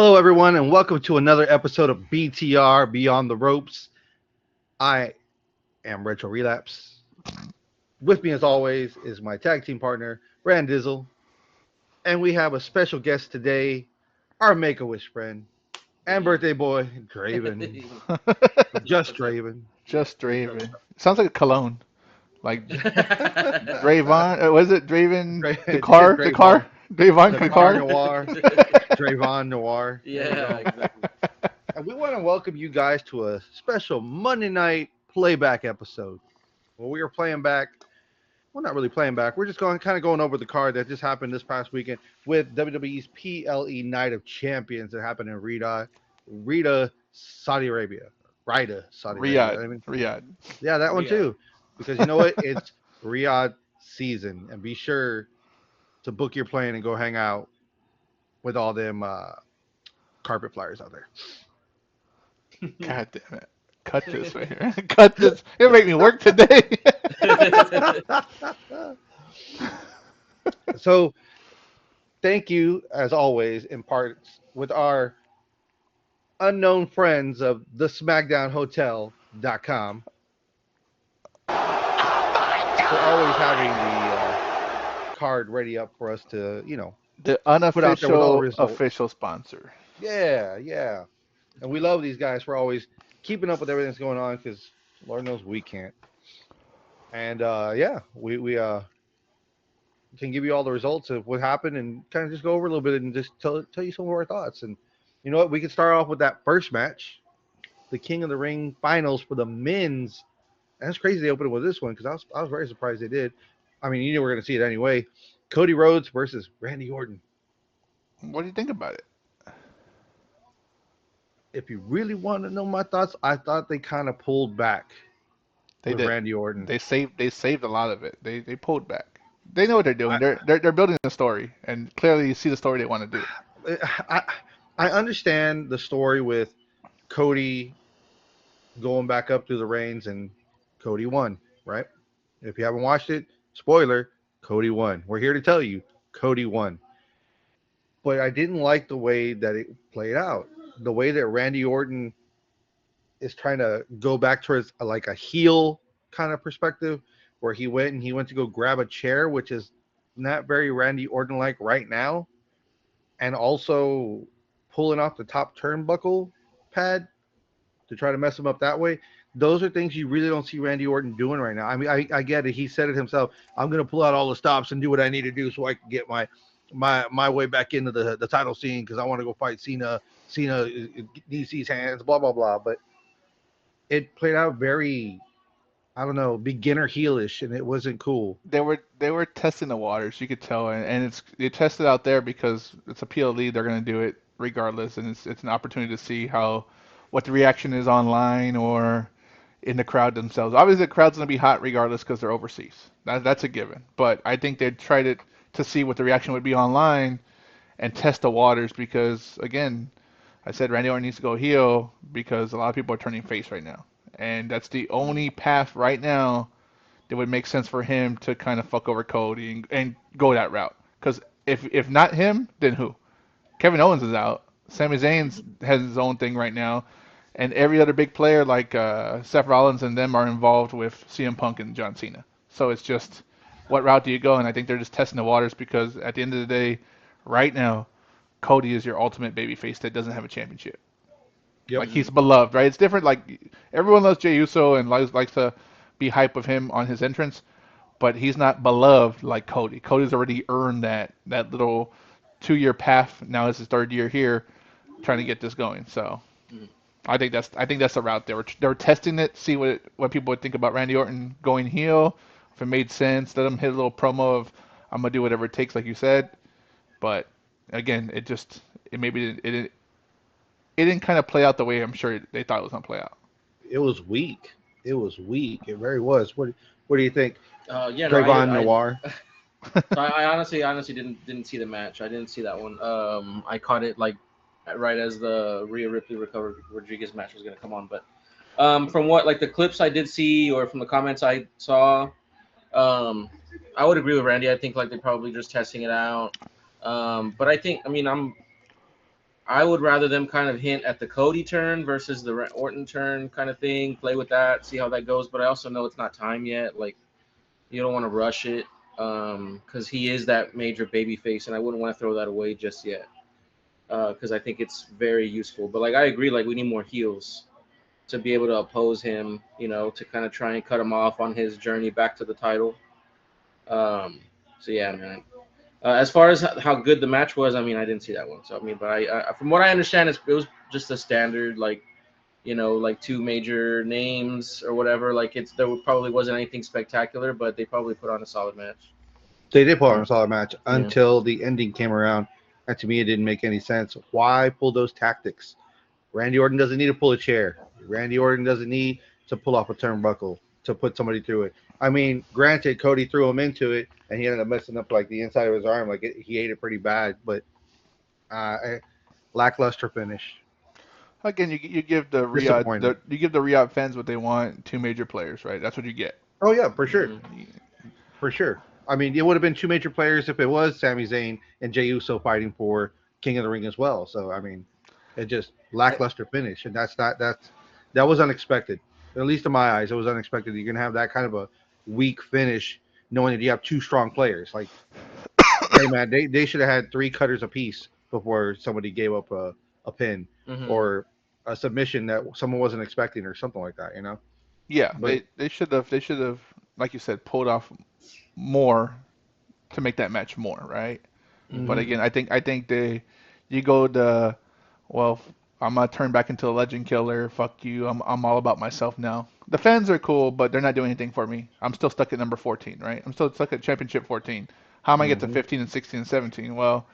Hello, everyone, and welcome to another episode of BTR Beyond the Ropes. I am Retro Relapse. With me, as always, is my tag team partner, Brand Dizzle, and we have a special guest today, our Make a Wish friend and birthday boy, Draven. Just What's up? Draven. Just What's up? Draven. Sounds like a cologne. Like Draven. Was it Draven? The car? The car? Draven, Draven the Car Kakar? Noir, Dravon Noir. There we Yeah, go. exactly. And we want to welcome you guys to a special Monday night playback episode where we are playing back. Well, not really playing back. We're just going over the card that just happened this past weekend with WWE's PLE Night of Champions that happened in Rita, Saudi Arabia. Rida, Saudi Arabia. Riyadh. I mean, Riyadh. yeah, that one Riyadh. too. Because you know what? It's Riyadh season, and be sure to book your plane and go hang out with all them carpet flyers out there. God damn it. Cut this right here. Cut this. It'll make me work today. So thank you, as always, in parts with our unknown friends of the SmackDownHotel.com for always having the card ready up for us to, The put out there with all the unofficial results. official sponsor. Yeah, yeah. And we love these guys for always keeping up with everything that's going on because Lord knows we can't. And yeah, we can give you all the results of what happened and kind of just go over a little bit and just tell you some of our thoughts. And you know what? We can start off with that first match, the King of the Ring finals for the men's. And it's crazy they opened it with this one because I was very surprised they did. I mean, you knew we were going to see it anyway. Cody Rhodes versus Randy Orton. What do you think about it? If you really want to know my thoughts, I thought they kind of pulled back They with did. Randy Orton. They saved a lot of it. They pulled back. They know what they're doing. I They're building a story, and clearly you see the story they want to do. I I understand the story with Cody going back up through the reigns and Cody won, right? If you haven't watched it, spoiler, Cody won. We're here to tell you, Cody won. But I didn't like the way that it played out. The way that Randy Orton is trying to go back towards like a heel kind of perspective, where he went to go grab a chair, which is not very Randy Orton like right now, and also pulling off the top turnbuckle pad to try to mess him up that way. Those are things you really don't see Randy Orton doing right now. I mean, I get it. He said it himself. I'm going to pull out all the stops and do what I need to do so I can get my way back into the title scene because I want to go fight Cena. Cena DC's hands, blah blah blah. But it played out very, I don't know, beginner heelish, and it wasn't cool. They were testing the waters. You could tell, and it's they tested out there because it's a PLE. They're gonna do it regardless, and it's an opportunity to see how what the reaction is online or in the crowd themselves. Obviously, the crowd's gonna be hot regardless because they're overseas. That's a given. But I think they tried it to see what the reaction would be online and test the waters because again, I said Randy Orton needs to go heel because a lot of people are turning face right now, and that's the only path right now that would make sense for him to kind of fuck over Cody and go that route. Because if not him, then who? Kevin Owens is out. Sami Zayn has his own thing right now, and every other big player like Seth Rollins and them are involved with CM Punk and John Cena. So it's just what route do you go? And I think they're just testing the waters because at the end of the day, right now, Cody is your ultimate babyface that doesn't have a championship. Yep. Like he's beloved, right? It's different. Like everyone loves Jey Uso and likes to be hype with him on his entrance, but he's not beloved like Cody. Cody's already earned that little 2 year path. Now it's his third year here, trying to get this going. So Mhm. I think that's the route they were testing it, see what people would think about Randy Orton going heel, if it made sense. Let him hit a little promo of I'm gonna do whatever it takes, like you said. But again, it maybe it didn't kind of play out the way I'm sure they thought it was gonna play out. It was weak. It was weak. It very was. What do you think, Yeah, no, Trayvon Noir? so I honestly didn't see the match. I didn't see that one. I caught it like right as the Rhea Ripley recovered Rodriguez match was gonna come on. But from what like the clips I did see or from the comments I saw, um, I would agree with Randy. I think like they're probably just testing it out. But I think I mean I would rather them kind of hint at the Cody turn versus the Orton turn kind of thing. Play with that, see how that goes. But I also know it's not time yet. Like you don't want to rush it because he is that major baby face, and I wouldn't want to throw that away just yet because I think it's very useful. But like I agree, like we need more heels to be able to oppose him. To kind of try and cut him off on his journey back to the title. Um, so yeah, man. As far as how good the match was, I mean, I didn't see that one. So I mean, but from what I understand, it was just a standard like like two major names or whatever. Like there probably wasn't anything spectacular, but they probably put on a solid match. They did put on a solid match Yeah. until the ending came around, and to me, it didn't make any sense. Why pull those tactics? Randy Orton doesn't need to pull a chair. Randy Orton doesn't need to pull off a turnbuckle to put somebody through it. I mean, granted, Cody threw him into it, and he ended up messing up like the inside of his arm. Like he ate it pretty bad, but uh, lackluster finish. Again, you give the Disappointing. Riyadh fans what they want: two major players, right? That's what you get. Oh yeah, for sure, Hmm. for sure. I mean, it would have been two major players if it was Sami Zayn and Jey Uso fighting for King of the Ring as well. So I mean, it just I, lackluster finish, and that was unexpected. At least in my eyes, it was unexpected. You're gonna have that kind of a weak finish, knowing that you have two strong players. Like, hey man, they should have had three cutters apiece before somebody gave up a pin hmm or a submission that someone wasn't expecting or something like that. Yeah, But they should have, like you said, pulled off more to make that match more, right? But hmm hmm again, I think you go the well, I'm gonna turn back into a legend killer. Fuck you. I'm all about myself now. The fans are cool, but they're not doing anything for me. I'm still stuck at number 14, right? I'm still stuck at championship 14. How am I get to hmm 15 and 16 and 17? Well,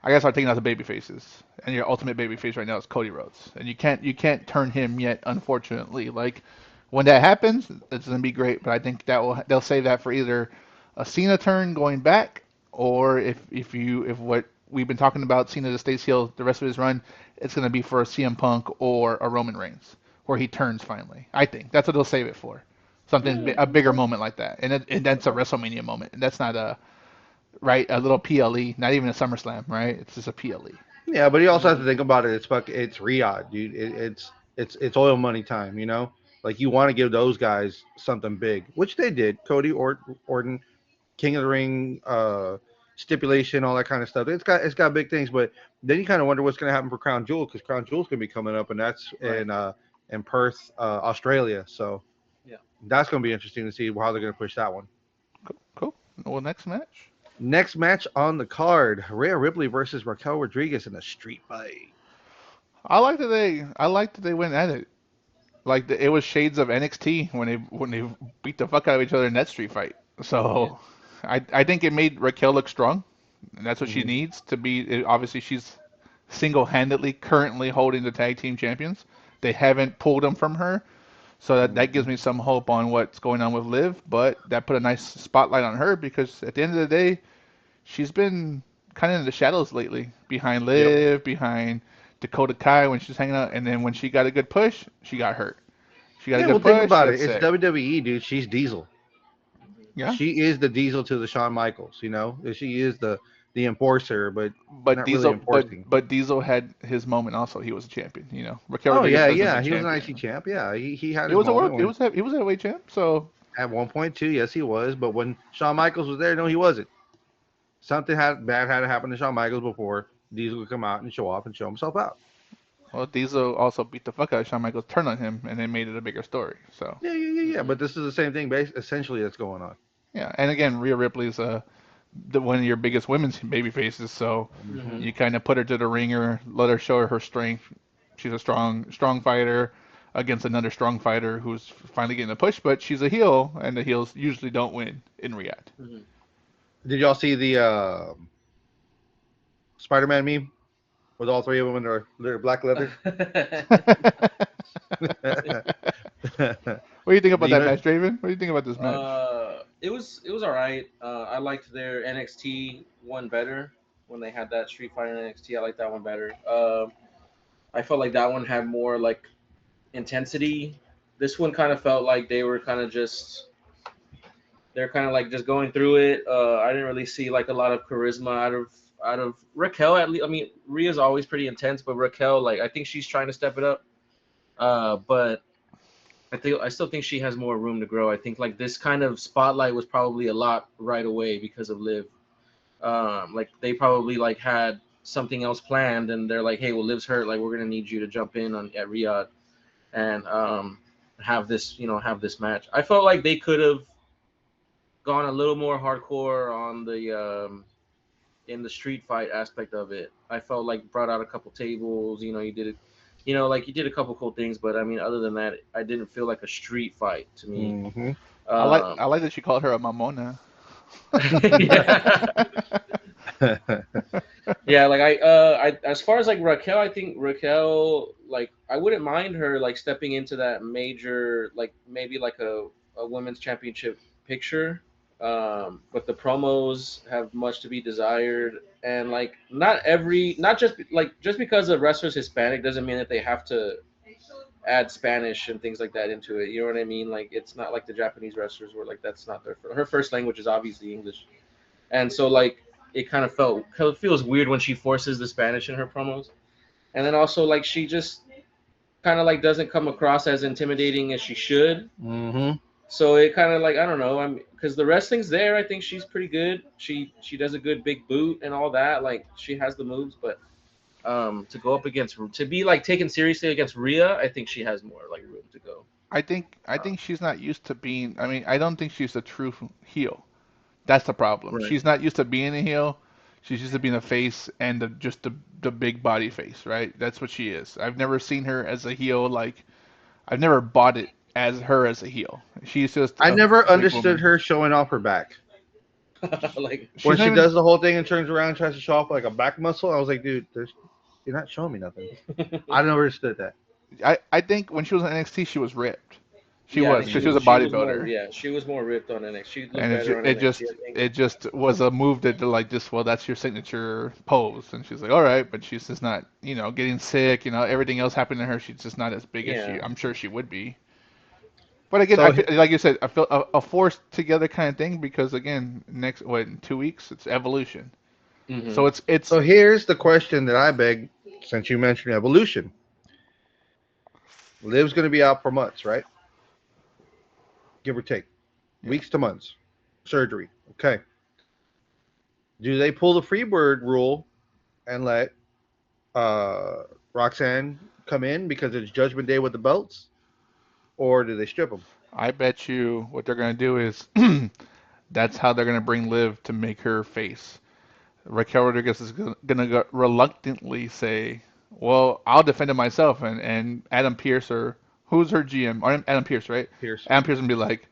I guess I'm taking out the baby faces, and your ultimate baby face right now is Cody Rhodes, and you can't turn him yet, unfortunately. Like when that happens, it's gonna be great, but I think they'll save that for either a Cena turn going back, or if what we've been talking about Cena to stays heel the rest of his run, it's gonna be for a CM Punk or a Roman Reigns where he turns finally. I think that's what they'll save it for. Something Yeah. a bigger Okay. moment like that, and that's a Okay. WrestleMania moment. And that's not a right a little PLE, not even a SummerSlam, right? It's just a PLE. Yeah, but you also have hmm to think about it. It's Riyadh, dude. It's oil money time. Like you want to give those guys something big, which they did. Cody Orton, King of the Ring, stipulation, all that kind of stuff. It's got big things, but then you kind of wonder what's going to happen for Crown Jewel because Crown Jewel's going to be coming up, and that's Right. in Perth, Australia. So Yeah. that's going to be interesting to see how they're going to push that one. Cool. Cool. Well, next match. Next match on the card: Rhea Ripley versus Raquel Rodriguez in a street fight. I like that they went at it. Like it was shades of NXT when they beat the fuck out of each other in that street fight. Yeah. So I think it made Raquel look strong, and that's what she hmm needs to be. Obviously, she's single-handedly currently holding the tag team champions. They haven't pulled them from her, so that hmm gives me some hope on what's going on with Liv. But that put a nice spotlight on her because at the end of the day, she's been kind of in the shadows lately, behind Yep. Liv, behind Dakota Kai when she's hanging out, and then when she got a good push, she got hurt. She got a Yeah, good well, think push, she about got it. It's sick. WWE, dude. She's Diesel. hmm Yeah, She is the Diesel to the Shawn Michaels. She is the enforcer, but but not really enforcing. Diesel had his moment also. He was a champion. Raquel Oh Rodriguez yeah, hasn't yeah. been He was an IC champion. champ. Yeah, he had He his was a moment world. when He was a heavyweight champ. So at 1.2, yes, he was. But when Shawn Michaels was there, no, he wasn't. Something had to happen to Shawn Michaels before Diesel could come out and show off and show himself out. well, Diesel also beat the fuck out of Shawn Michaels, turned on him, and then made it a bigger story. So Yeah, yeah, yeah, yeah. hmm But this is the same thing, essentially, that's going on. yeah, and again, Rhea Ripley's one of your biggest women's baby faces. So hmm hmm you kind of put her to the ringer, let her show her strength. She's a strong fighter against another strong fighter who's finally getting a push, but she's a heel, and the heels usually don't win in Riyadh. hmm Did y'all see the Spider-Man meme with all three of them in their black leather? What do you think about You that know, match, Draven? What do you think about this match? it was all right. I liked their NXT one better when they had that Street Fighter NXT. I like that one better. I felt like that one had more like intensity. This one kind of felt like they're kind of like just going through it. I didn't really see like a lot of charisma out of Raquel, at least, I mean, Rhea's always pretty intense, but Raquel, like, I think she's trying to step it up. But I still think she has more room to grow. I think like this kind of spotlight was probably a lot right away because of Liv. Like they probably like had something else planned, and they're like, hey, well, Liv's hurt. Like we're gonna need you to jump in on at Riyadh and have this, have this match. I felt like they could have gone a little more hardcore on the in the street fight aspect of it. I felt like brought out a couple tables. You did it. Like you did a couple cool things, but I mean, other than that, I didn't feel like a street fight to me. Hmm. I Um, like that she called her a mamona. yeah, yeah. Like I as far as like Raquel, I think Raquel, like I wouldn't mind her like stepping into that major, like maybe like a women's championship picture. But the promos have much to be desired, and like not just like just because a wrestler's Hispanic doesn't mean that they have to add Spanish and things like that into it. You know what I mean? Like it's not like the Japanese wrestlers where like that's not her first language is obviously English, and so like it kind of feels weird when she forces the Spanish in her promos, and then also like she just kind of like doesn't come across as intimidating as she should. Hmm. So it kind of like I don't know. I'm because the wrestling's there. I think she's pretty good. She does a good big boot and all that. Like she has the moves, but to go up against to be like taken seriously against Rhea, I think she has more like room to go. I Um, think she's not used to being. I mean, I don't think she's a true heel. That's the problem. right. She's not used to being a heel. She's used to being a face and just the big body face, right? That's what she is. I've never seen her as a heel. Like I've never bought it as her as a heel. She's just I never a big understood woman. her showing off her back. Like When She's not she even. does the whole thing and turns around and tries to show off like a back muscle, I was like, dude, you're not showing me nothing. I never understood that. I think when she was in NXT, she was ripped. She yeah, I was think because she was a she was more bodybuilder, yeah she was more ripped on NXT. She looked and better on NXT, I think. it just was a move that like just well that's your signature pose, and she's like all right, but she's just not getting sick, everything else happened to her. She's just not as big as Yeah. I'm sure she would be. But again, I So feel, like you said, I feel a forced together kind of thing because again, next what in 2 weeks it's Evolution, Hmm. so it's so here's the question that I beg, since you mentioned evolution. Liv's going to be out for months, right? Give or take, yeah. weeks to months. Surgery. Okay. Do they pull the Freebird rule and let uh, Roxanne come in because it's Judgment Day with the belts, or do they strip them? I bet you what they're gonna do is that's how they're gonna bring Liv to make her face. Raquel Rodriguez is gonna reluctantly say, "Well, I'll defend it myself," and Adam Pierce or who's her GM? Adam Pierce, right? Pierce. Adam Pierce gonna be like,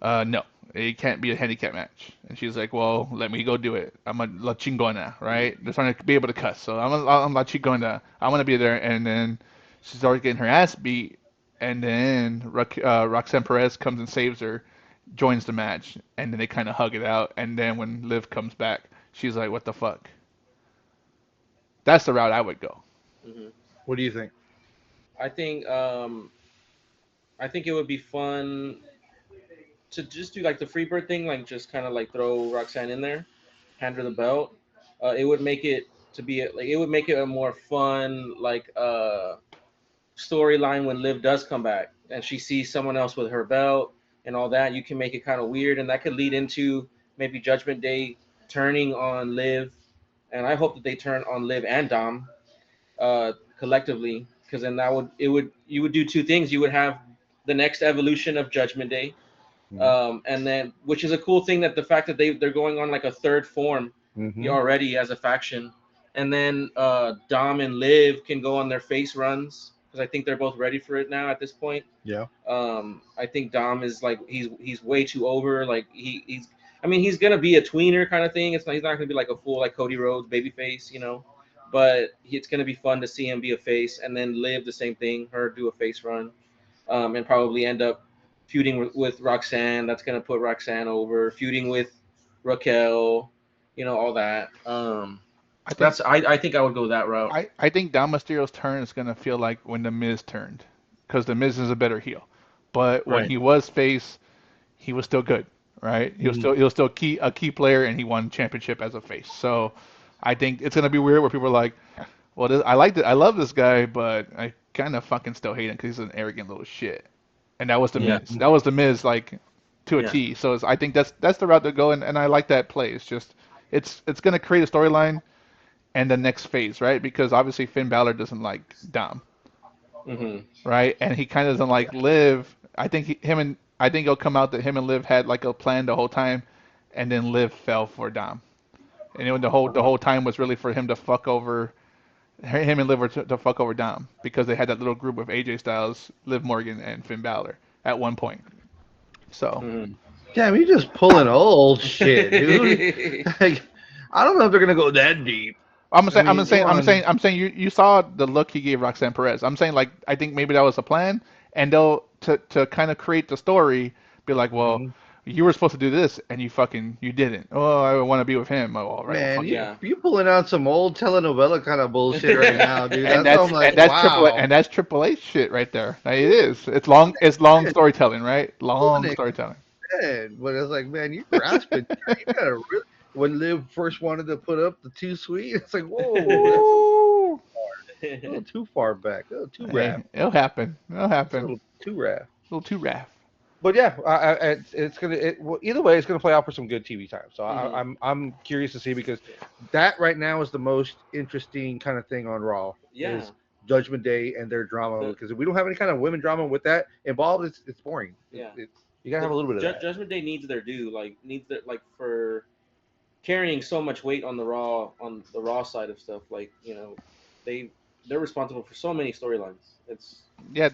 no, it can't be a handicap match. And she's like, well, let me go do it. I'm a La Chingona, right? They're trying to be able to cuss. So I'm La Chingona. I want to be there. And then she's already getting her ass beat. And then Roxanne Perez comes and saves her, joins the match. And then they kind of hug it out. And then when Liv comes back, she's like, what the fuck? That's the route I would go. Hmm. What do you think? I think I think it would be fun to just do like the Freebird thing, like just kind of like throw Roxanne in there, hand her the belt. It would make it to be like it would make it a more fun like storyline when Liv does come back and she sees someone else with her belt and all that. You can make it kind of weird, and that could lead into maybe Judgment Day turning on Liv, and I hope that they turn on Liv and Dom collectively, because then that would it would you would do two things. You would have the next evolution of Judgment Day, and then which is a cool thing that the fact that they're going on like a third form Mm-hmm. already as a faction, and then Dom and Liv can go on their face runs because I think they're both ready for it now at this point. Yeah. I think Dom is like he's way too over. Like he's I mean he's gonna be a tweener kind of thing. He's not gonna be like a full like Cody Rhodes baby face. But it's gonna be fun to see him be a face and then Liv the same thing, her do a face run, and probably end up feuding with Roxanne. That's gonna put Roxanne over, feuding with Raquel, all that. I think I think I would go that route. I think Dom Mysterio's turn is gonna feel like when the Miz turned, because the Miz is a better heel. But when Right. he was face, he was still good, right? Mm-hmm. He was still a key player, and he won championship as a face. So I think it's gonna be weird where people are like, well, I like it, I love this guy, but I kind of fucking still hate him because he's an arrogant little shit. And that was the Yeah, Miz. That was the Miz, like to a yeah. T. So I think that's the route to go, and I like that play. It's just it's gonna create a storyline and the next phase, right? Because obviously Finn Balor doesn't like Dom, Hmm. right? And he kind of doesn't like Liv. I think it'll come out that him and Liv had like a plan the whole time, and then Liv fell for Dom. And the whole time was really for him to fuck over him and Liv were to fuck over Dom because they had that little group of AJ Styles, Liv Morgan, and Finn Balor at one point. So Hmm. Damn, you just pulling old shit, dude. Like, I don't know if they're gonna go that deep. I mean, come on. I'm saying you saw the look he gave Roxanne Perez. I'm saying like I think maybe that was a plan, and they'll to kind of create the story, be like, well, Mhm. you were supposed to do this and you didn't. Oh, I want to be with him. Oh, all right, well Man, fuck you you. Yeah. you pulling out some old telenovela kind of bullshit right now, dude. And That's why I'm that's like, wow. Triple H shit right there. Like, it Yeah, is. It's long yeah, storytelling, right? pulling Long it, storytelling. yeah. But it's like, man, you're grasping. You gotta really. When Liv first wanted to put up the too sweet, it's like, whoa, that's Ooh. a little too far back, a little too Hey, rap. it'll happen. It'll It's a happen. little too rap. A little too raff. But yeah, it's gonna. Well, either way, it's gonna play out for some good TV time. So Hmm. I'm curious to see because that right now is the most interesting kind of thing on Raw Yeah. is Judgment Day and their drama The because if we don't have any kind of women drama with that involved, it's boring. yeah. It's you gotta have a little bit of that. Judgment Day needs their due. Like needs their like for carrying so much weight on the Raw side of stuff. Like they they're responsible for so many storylines. It's Yeah,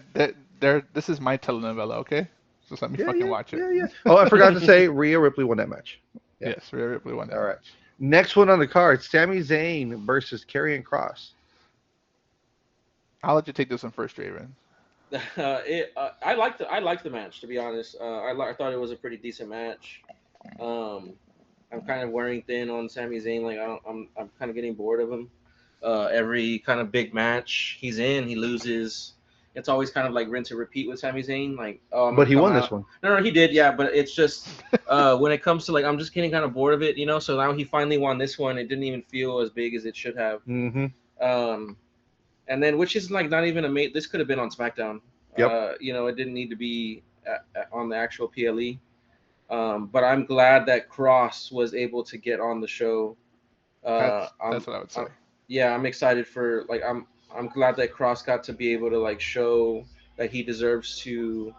this is my telenovela, okay? Just let me Yeah, fucking yeah, watch it. yeah, yeah. Oh, I forgot to say, Rhea Ripley won that match. Yeah. Yes, Rhea Ripley won All that right. match. Next one on the card: Sami Zayn versus Karrion Cross. I'll let you take this one first, Draven. I liked the match, to be honest. I thought it was a pretty decent match. Um, I'm kind of wearing thin on Sami Zayn. Like I'm kind of getting bored of him. Every kind of big match he's in, he loses. It's always kind of like rinse and repeat with Sami Zayn. Like, oh, I'm But gonna he come won this out. one. No, he did, yeah. But it's just when it comes to like, I'm just getting kind of bored of it, So now he finally won this one. It didn't even feel as big as it should have. Mm-hmm. Um, and then which is like not even a mate. This could have been on SmackDown. Yep. It didn't need to be on the actual PLE. But I'm glad that Cross was able to get on the show. That's what I would say. Yeah, I'm excited for like I'm glad that Cross got to be able to like show that he deserves to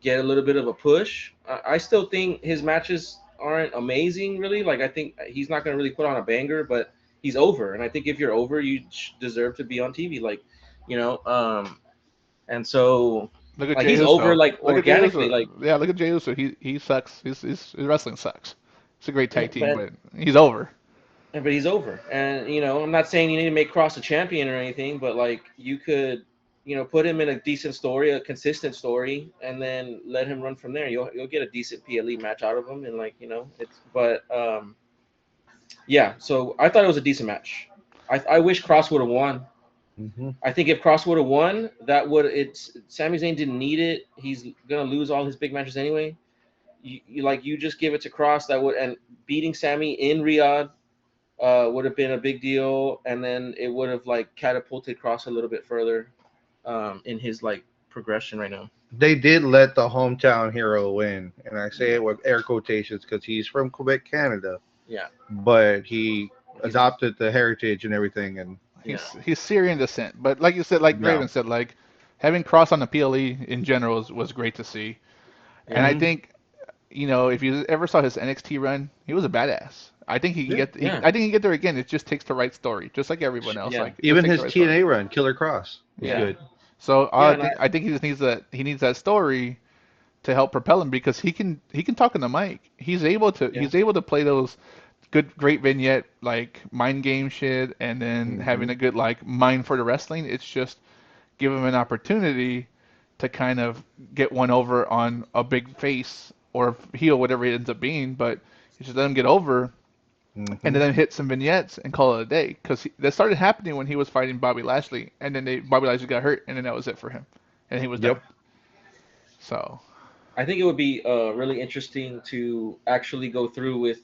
get a little bit of a push. I still think his matches aren't amazing, really. Like I think he's not going to really put on a banger, but he's over, and I think if you're over, you deserve to be on TV. Like, you know, and so Look at like Jey he's over Uso. like Look at Jey organically, Uso. like Yeah, look at Jey Uso. He sucks. His wrestling sucks. It's a great tag team, but but he's over. but he's over. And I'm not saying you need to make Cross a champion or anything, but like you could, put him in a decent story, a consistent story, and then let him run from there. You'll get a decent PLE match out of him, and like it's. But yeah. So I thought it was a decent match. I wish Cross would have won. Mm-hmm. I think if Cross would have won, that would it's Sami Zayn didn't need it. He's gonna lose all his big matches anyway. You just give it to Cross that would and beating Sammy in Riyadh would have been a big deal, and then it would have like catapulted Cross a little bit further in his like progression right now. They did let the hometown hero win, and I say Yeah, it with air quotations because he's from Quebec, Canada, yeah, but he he's adopted the heritage and everything. And yeah, He's Syrian descent, but like you said, like no, Raven said, like having Cross on the PLE in general was great to see. And yeah, I hmm think if you ever saw his NXT run, he was a badass. I think he can yeah, get. yeah, I think he can get there again. It just takes the right story, just like everyone else. yeah, Like it just even takes the his right story. TNA run, Killer Cross, was Yeah. yeah, good. So yeah. And I think he just needs that. He needs that story to help propel him because he can talk on the mic. yeah, He's able to play those great vignette like mind game shit, and then Hmm having a good like mind for the wrestling. It's just give him an opportunity to kind of get one over on a big face or heel, whatever it ends up being. But you just let him get over and hmm then hit some vignettes and call it a day. Because that started happening when he was fighting Bobby Lashley, and then Bobby Lashley got hurt, and then that was it for him, and he was done. Yep. So I think it would be really interesting to actually go through with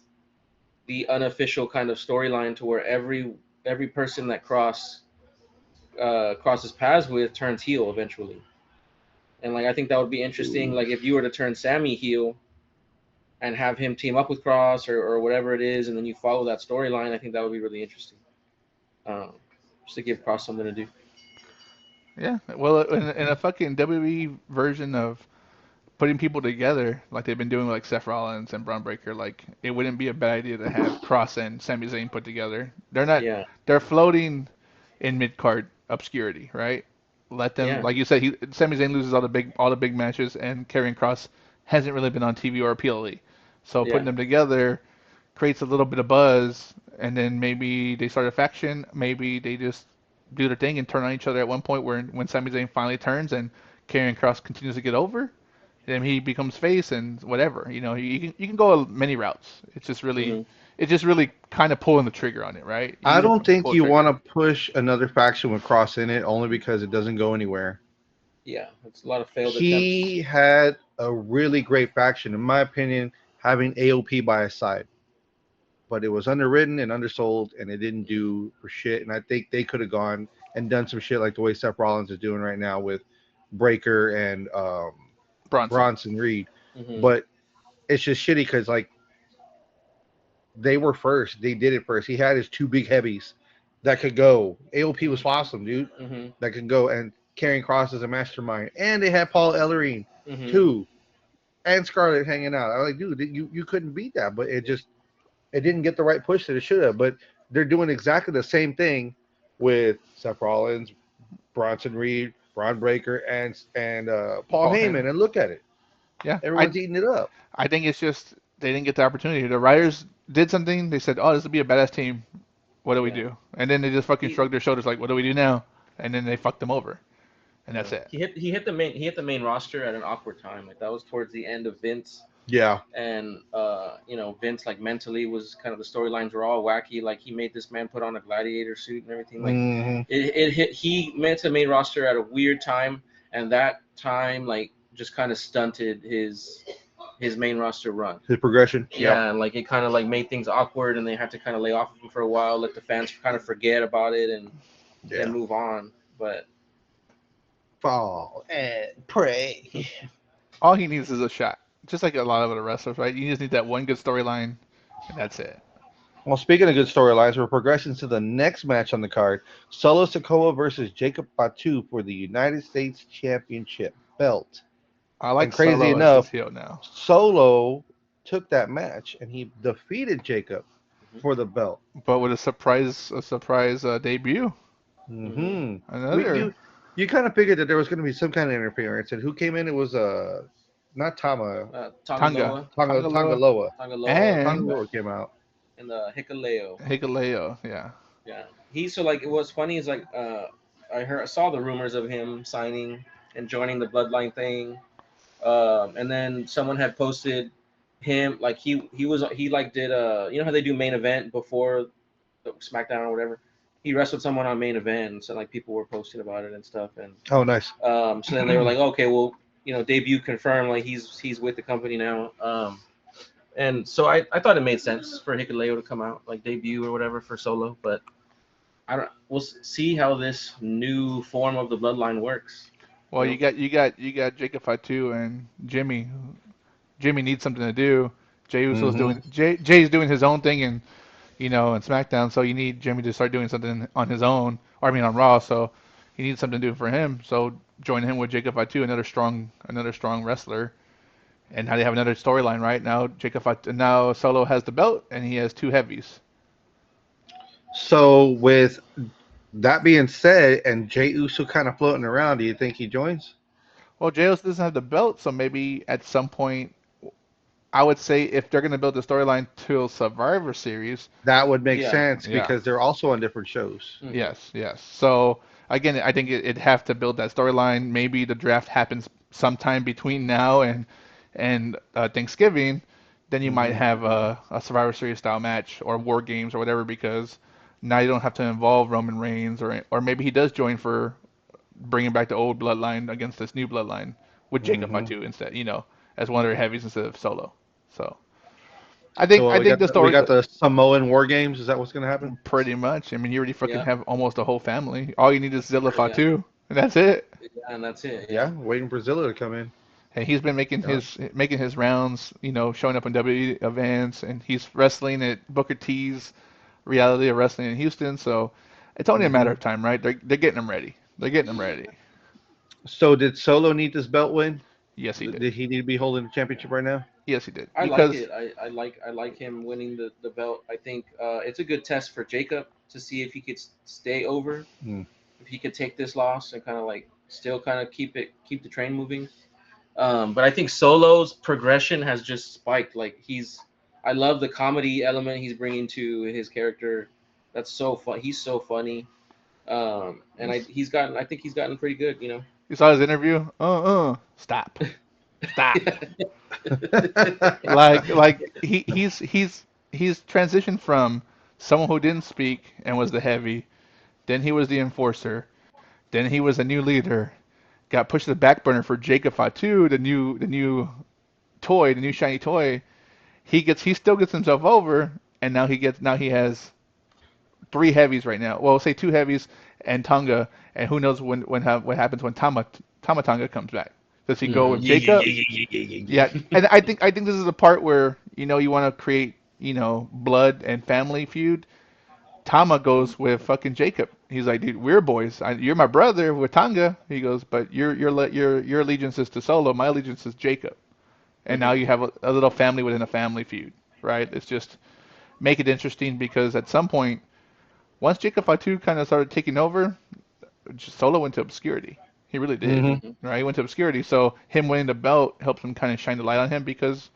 the unofficial kind of storyline to where every person that crosses paths with turns heel eventually. And like I think that would be interesting. Like if you were to turn Sammy heel and have him team up with Cross or whatever it is, and then you follow that storyline, I think that would be really interesting. Um, just to give Cross something to do. Yeah. Well, in a fucking WWE version of putting people together, like they've been doing with like Seth Rollins and Braun Breaker, like it wouldn't be a bad idea to have Cross and Sami Zayn put together. They're not. Yeah, They're floating in mid card obscurity, right? Let them, yeah, like you said, Sami Zayn loses all the big matches, and Karrion Cross hasn't really been on TV or PLE. So yeah. putting them together creates a little bit of buzz, and then maybe they start a faction. Maybe they just do their thing and turn on each other at one point where when Sami Zayn finally turns and Karrion Cross continues to get over, then he becomes face and whatever. You can go many routes. Hmm. It's just really kind of pulling the trigger on it, right? You I need to don't think pull the you want trigger. to push another faction with Cross in it only because it doesn't go anywhere. Yeah, it's a lot of failed attempts. He had a really great faction, in my opinion, having AOP by his side, but it was underwritten and undersold, and it didn't do for shit. And I think they could have gone and done some shit like the way Seth Rollins is doing right now with Breaker and Bronson. Bronson Reed. Hmm. But it's just shitty because like they were first, they did it first. He had his two big heavies that could go. AOP was awesome, dude. Hmm. That could go and carrying Cross as a mastermind, and they had Paul Ellering Hmm. too, and Scarlett hanging out. I was like, dude, you couldn't beat that, but it didn't get the right push that it should have. But they're doing exactly the same thing with Seth Rollins, Bronson Reed, Braun Breaker, and Paul Paul Heyman, Heyman. and look at it, Yeah, everyone's eating it up. I think it's just they didn't get the opportunity. The writers did something. They said, "Oh, this would be a badass team. What do we Yeah. do?" And then they just fucking He shrugged their shoulders like, "What do we do now?" And then they fucked them over, and yeah. that's it. He hit the main roster at an awkward time. Like that was towards the end of Vince, Yeah. and Vince like mentally was kind of the storylines were all wacky. Like he made this man put on a gladiator suit and everything. Like Hmm. it hit he made the main roster at a weird time, and that time like just kind of stunted his main roster run. His progression. Yep. Yeah, and like it kind of like made things awkward, and they had to kind of lay off of him for a while, let the fans kind of forget about it and Yeah. move on. But Fall and pray. All he needs is a shot, just like a lot of other wrestlers, right? You just need that one good storyline, and that's it. Well, speaking of good storylines, we're progressing to the next match on the card: Solo Sikoa versus Jacob Fatu for the United States Championship belt. I And like crazy Solo as this enough, heel now. Solo took that match and he defeated Jacob for the belt. But with a surprise debut. mm-hmm. Hmm. We Another you kind of figured that there was going to be some kind of interference, and who came in? It was not Tama, Tanga, Tongaloa, Tangaloa, Tangaloa. and Tangaloa came out. and the Hikaleo. Hikaleo. Yeah. Yeah, he so like what's funny is like I saw the rumors of him signing and joining the Bloodline thing, and then someone had posted him like he like did how they do main event before the SmackDown or whatever. He wrestled someone on main event, so like people were posting about it and stuff, and Oh, nice. so then they were like, okay, well, debut confirmed, like he's with the company now. And so I thought it made sense for Hikuleo to come out like debut or whatever for Solo, but I don't. We'll see how this new form of the bloodline works. Well, You you know. got you got you got Jacob Fatu and Jimmy. Jimmy needs something to do. Hmm. Jay's doing his own thing in SmackDown, so you need Jimmy to start doing something on his own, or I mean on Raw. So he needs something to do for him. So join him with Jacob Fatu, another strong wrestler, and now they have another storyline right now. Now Solo has the belt and he has two heavies. So with that being said, and Jey Uso kind of floating around, do you think he joins? Well, Jay doesn't have the belt, so maybe at some point, I would say if they're going to build the storyline to Survivor Series, That would make Yeah. sense yeah, because they're also on different shows. Hmm. yes, yes. So again, I think it'd have to build that storyline. Maybe the draft happens sometime between now and Thanksgiving. Then you might Hmm. have a Survivor Series style match or War Games or whatever because now you don't have to involve Roman Reigns or maybe he does join for bringing back the old bloodline against this new bloodline with Jacob Hmm. Fatu instead. As one of their heavies instead of Solo. So So I think the we stories got the Samoan War Games. Is that what's gonna happen? pretty much. I mean, you already fucking Yeah, have almost a whole family. All you need is Zilla yeah, Fatu, and that's it. yeah, and that's it. Yeah. Yeah, waiting for Zilla to come in. And he's been Yeah. making his rounds, you know, showing up in WWE events, and he's wrestling at Booker T's Reality of Wrestling in Houston. So it's only a matter Hmm. of time, right? They're getting him ready. They're getting him ready. So did Solo need this belt win? Yes, he did. Did he need to be holding the championship right now? Yes, he did. I like Because it. I like him winning the belt. I think it's a good test for Jacob to see if he could stay over, Hmm. if he could take this loss and kind of like still kind of keep the train moving. But I think Solo's progression has just spiked. Like I love the comedy element he's bringing to his character. That's so fun. He's so funny. And I think he's gotten pretty good. You know. you saw his interview. Stop, stop. He's transitioned from someone who didn't speak and was the heavy. Then he was the enforcer. Then he was a new leader. Got pushed to the back burner for Jacob Fatu, the new toy, the new shiny toy. He still gets himself over, and now he has three heavies right now. Well, say two heavies and Tonga, and who knows what happens when Tonga comes back? Does he go Hmm. with Yeah, yeah, Jacob? yeah, yeah, yeah, yeah, yeah, Yeah, yeah. and I think this is the part where you want to create blood and family feud. Tama goes with fucking Jacob. He's like, dude, we're boys. You're my brother with Tonga. He goes, but your allegiance is to Solo. My allegiance is Jacob. And now Hmm. you have a little family within a family feud, right? It's just make it interesting because at some point, once Jacob Fatu kind of started taking over, Solo went to obscurity. He really did, Hmm. Hmm. right? He went to obscurity. So him winning the belt helps him kind of shine the light on him because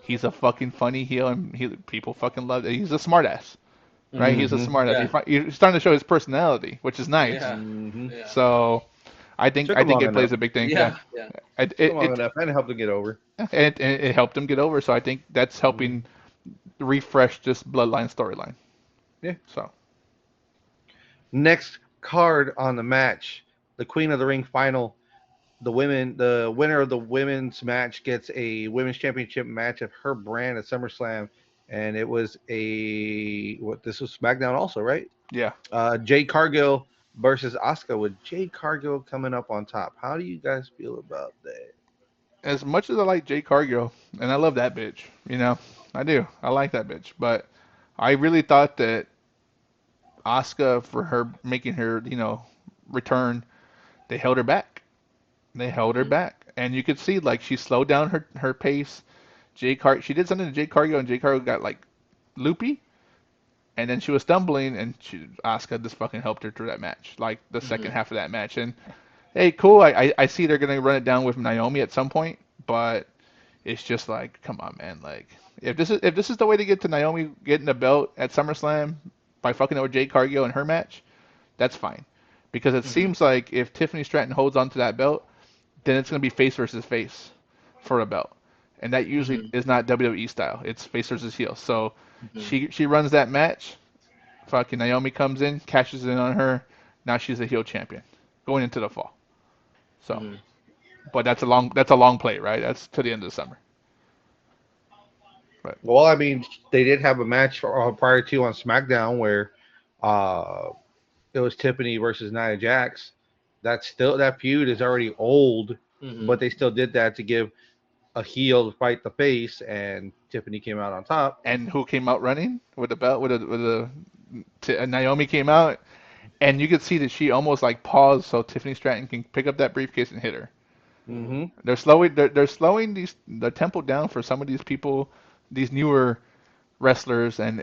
he's a fucking funny heel and people fucking love it. He's a smartass, right? Hmm. He's a Hmm. smartass. Yeah. He's starting to show his personality, which is nice. Yeah. Hmm. Yeah. So Took I him think long it enough. plays a big thing. Yeah, Yeah. Yeah. Took him long enough, and it helped him get over. it helped him get over. So I think that's Hmm. helping refresh this bloodline storyline. Yeah. So Next card on the match, the Queen of the Ring final. The winner of the women's match gets a women's championship match of her brand at SummerSlam, and it was this was SmackDown also, right? yeah, Jade Cargill versus Asuka with Jade Cargill coming up on top. How do you guys feel about that? as much as I like Jade Cargill and I love that bitch, I do. I like that bitch, but I really thought that Asuka for her making her return, they held her back. They held her Hmm. back, and you could see like she slowed down her pace. She did something to Jade Cargill, and Jade Cargill got like loopy, and then she was stumbling, and Asuka just fucking helped her through that match, like the second Hmm. half of that match. And hey, cool. I see they're gonna run it down with Naomi at some point, but it's just like, come on, man. Like, if this is the way to get to Naomi getting the belt at SummerSlam by fucking over Jade Cargill in her match, that's fine. Because it Hmm. seems like if Tiffany Stratton holds on to that belt, then it's gonna be face versus face for a belt, and that usually Hmm. is not WWE style. It's face versus heel. So Hmm. she runs that match. Fucking Naomi comes in, cashes in on her. Now she's a heel champion going into the fall. So, Hmm. but that's a long play, right? That's to the end of the summer. But Well, I mean, they did have a match prior to on SmackDown where uh, it was Tiffany versus Nia Jax. That feud is already old, Hmm. but they still did that to give a heel to fight the face, and Tiffany came out on top. and who came out running with the belt Naomi came out, and you could see that she almost like paused so Tiffany Stratton can pick up that briefcase and hit her. Hmm. They're slowing the tempo down for some of these people, these newer wrestlers, and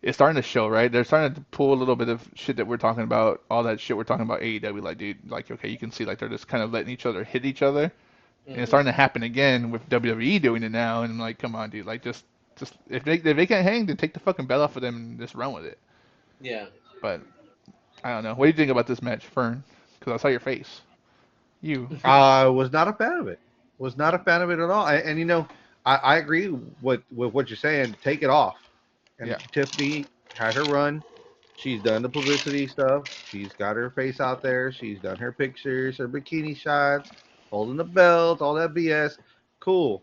it's starting to show, right? They're starting to pull a little bit of shit that we're talking about, all that shit we're talking about AEW, like dude, like okay, you can see like they're just kind of letting each other hit each other, and it's Hmm. starting to happen again with WWE doing it now, and I'm like, come on, dude, like just if they can't hang, then take the fucking belt off of them and just run with it. Yeah. But I don't know. What do you think about this match, Fern? Because I saw your face. You. I was not a fan of it. Was not a fan of it at all. And I agree with what you're saying. Take it off. And Yeah. Tiffany had her run. She's done the publicity stuff. She's got her face out there. She's done her pictures, her bikini shots, holding the belt, all that BS. Cool.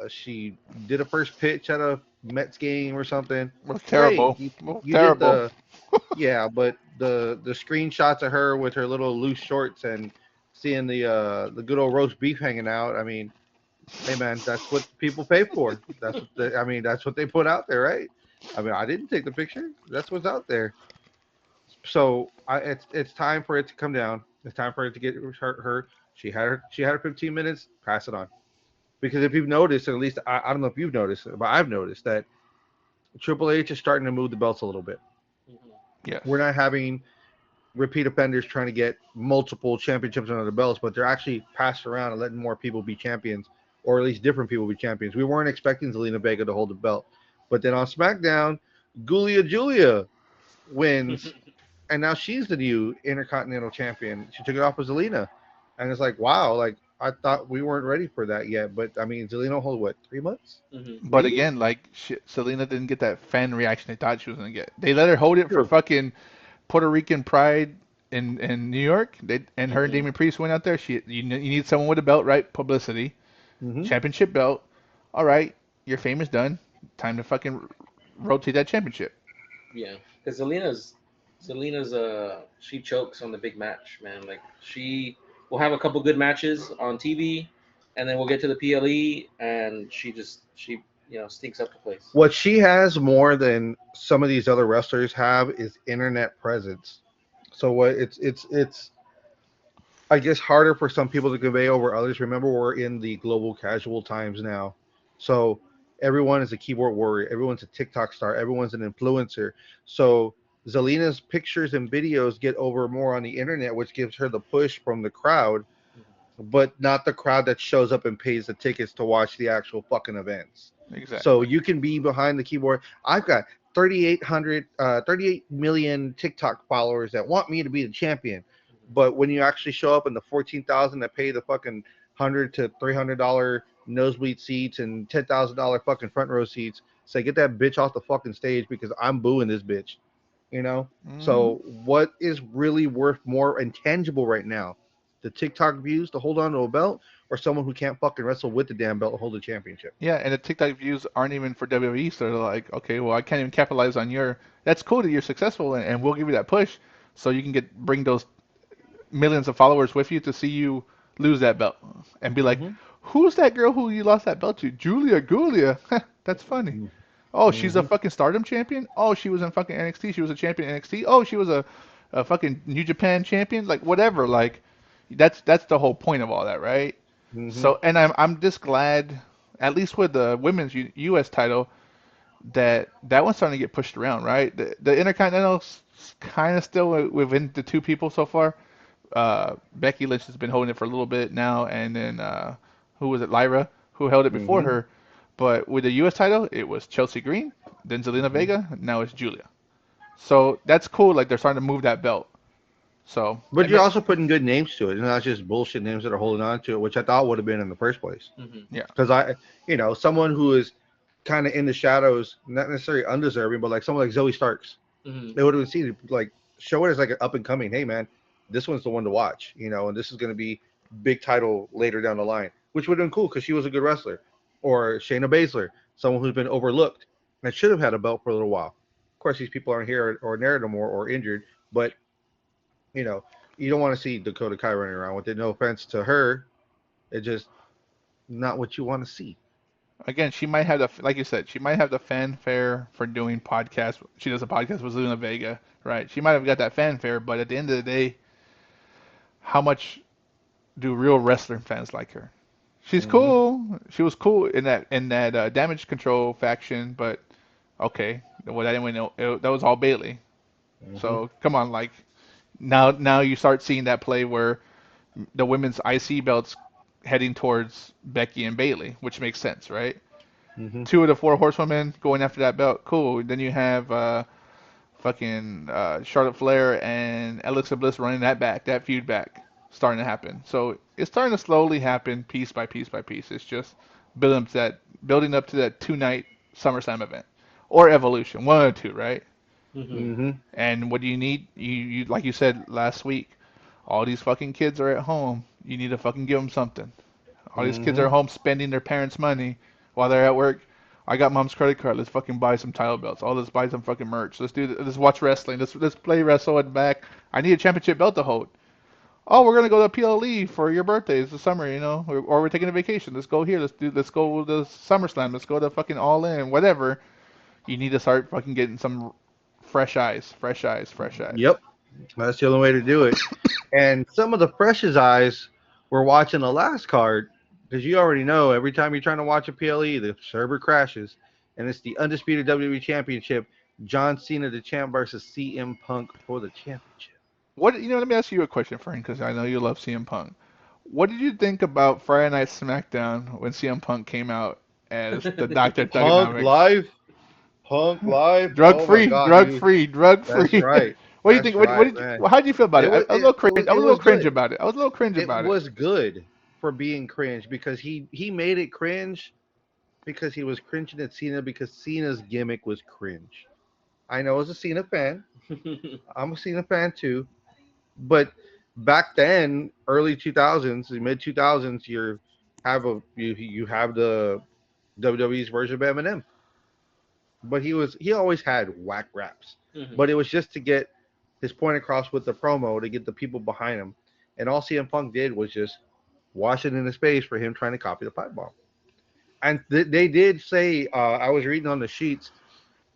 She did a first pitch at a Mets game or something. Was Great. terrible. Was You did terrible. the yeah, but the screenshots of her with her little loose shorts and seeing the good old roast beef hanging out. I mean, hey man, that's what people pay for. I mean, that's what they put out there, right? I mean, I didn't take the picture. That's what's out there. So it's time for it to come down. It's time for it to get her. She had her 15 minutes. Pass it on. Because if you've noticed, at least I don't know if you've noticed, but I've noticed that Triple H is starting to move the belts a little bit. Hmm. We're Yes. not having repeat offenders trying to get multiple championships under the belts, but they're actually passed around and letting more people be champions, or at least different people be champions. We weren't expecting Zelina Vega to hold the belt, but then on SmackDown, Gulia Julia wins, and now she's the new Intercontinental Champion. She took it off of Zelina, and it's like, wow, like I thought we weren't ready for that yet. But I mean, Zelina hold what, 3 months, Hmm. But maybe? again, like Selena didn't get that fan reaction they thought she was gonna get. They let her hold it for True. fucking Puerto Rican Pride in New York. They and her and Hmm. Damien Priest went out there. You need someone with a belt, right? Publicity, Mm-hmm. championship belt. All right, your fame is done. Time to fucking rotate that championship. Yeah, because Zelina's she chokes on the big match, man. Like she will have a couple good matches on TV, and then we'll get to the PLE, and she stinks up the place. What she has more than some of these other wrestlers have is internet presence. So what it's I guess harder for some people to convey over others. Remember, we're in the global casual times now, so everyone is a keyboard warrior. Everyone's a TikTok star. Everyone's an influencer. So Zelina's pictures and videos get over more on the internet, which gives her the push from the crowd, but not the crowd that shows up and pays the tickets to watch the actual fucking events. So Exactly. you can be behind the keyboard. I've got 38 million TikTok followers that want me to be the champion. But when you actually show up in the 14,000 that pay the fucking $100 to $300 nosebleed seats and $10,000 fucking front row seats, say get that bitch off the fucking stage because I'm booing this bitch. You know. Hmm. So what is really worth more intangible right now? The TikTok views to hold on to a belt, or someone who can't fucking wrestle with the damn belt to hold a championship? Yeah, and the TikTok views aren't even for WWE, so they're like, okay, well, I can't even capitalize on your. That's cool that you're successful, and we'll give you that push, so you can bring those millions of followers with you to see you lose that belt and be like, Mm-hmm. who's that girl who you lost that belt to? Julia Gulia. That's funny. Oh, she's a Mm-hmm. fucking Stardom champion. Oh, she was in fucking NXT. She was a champion in NXT. Oh, she was a fucking New Japan champion. Like whatever. Like that's the whole point of all that, right? Mm-hmm. So, and I'm just glad, at least with the women's U.S. title, that one's starting to get pushed around, right? The Intercontinental's kind of still within the two people so far. Becky Lynch has been holding it for a little bit now, and then who was it, Lyra, who held it before Mm-hmm. her. But with the U.S. title, it was Chelsea Green, then Zelina Mm-hmm. Vega, now it's Julia. So that's cool. Like they're starting to move that belt. So But and you're also putting good names to it, and not just bullshit names that are holding on to it, which I thought would have been in the first place. Hmm. yeah, Because someone who is kind of in the shadows, not necessarily undeserving, but like someone like Zoe Starks, Hmm. they would have seen like show it as like an up and coming. Hey man, this one's the one to watch, and this is going to be big title later down the line, which would have been cool because she was a good wrestler. Or Shayna Baszler, someone who's been overlooked and should have had a belt for a little while. Of course, these people aren't here or there no more or injured, but you know, you don't want to see Dakota Kai running around with it. No offense to her, it's just not what you want to see. again, she might have the, like you said, she might have the fanfare for doing podcasts. She does a podcast with Zelina Vega, right? She might have got that fanfare, but at the end of the day, how much do real wrestling fans like her? She's Mm-hmm. cool. She was cool in that Damage Control faction, but okay, well, I didn't know that was all Bailey. Mm-hmm. So come on, like now you start seeing that play where the women's IC belts heading towards Becky and Bailey, which makes sense, right? Mm-hmm. Two of the four horsewomen going after that belt, cool. Then you have fucking Charlotte Flair and Alexa Bliss running that feud back, starting to happen. So it's starting to slowly happen, piece by piece by piece. It's just building up to that 2 night SummerSlam event or Evolution, one or two, right? Hmm. Mm-hmm. And what do you need? You like you said last week, all these fucking kids are at home. You need to fucking give them something. All these kids are home spending their parents' money while they're at work. I got mom's credit card. Let's fucking buy some title belts. Oh, let's buy some fucking merch. Let's watch wrestling. Let's play wrestle and back. I need a championship belt to hold. Oh, we're gonna go to PLE for your birthday. It's the summer, or we're taking a vacation. Let's go here. Let's go to SummerSlam. Let's go to fucking All In. Whatever. You need to start fucking getting some fresh eyes. Fresh eyes. Fresh eyes. Yep, that's the only way to do it. And some of the freshest eyes were watching the last card because you already know every time you're trying to watch a PLE, the server crashes, and it's the undisputed WWE Championship, John Cena the champ versus CM Punk for the championship. Let me ask you a question, Frank, because I know you love CM Punk. What did you think about Friday Night SmackDown when CM Punk came out as the Doctor Punk Thugonomics? live, Punk live. Drug Oh my free, God, drug dude. free, drug That's free. right. What do you That's think? right, man. How did you feel about it? It was I was a little cringe. I was a little cringe good. about it. I was a little cringe It about it. was good for being cringe because he made it cringe because he was cringing at Cena because Cena's gimmick was cringe. I know as a Cena fan, I'm a Cena fan too, but back then, early 2000s, mid 2000s, you have the WWE's version of Eminem, but he always had whack raps, but it was just to get his point across with the promo to get the people behind him, and all CM Punk did was just wash it in the space for him trying to copy the pipe bomb. And they did say, I was reading on the sheets,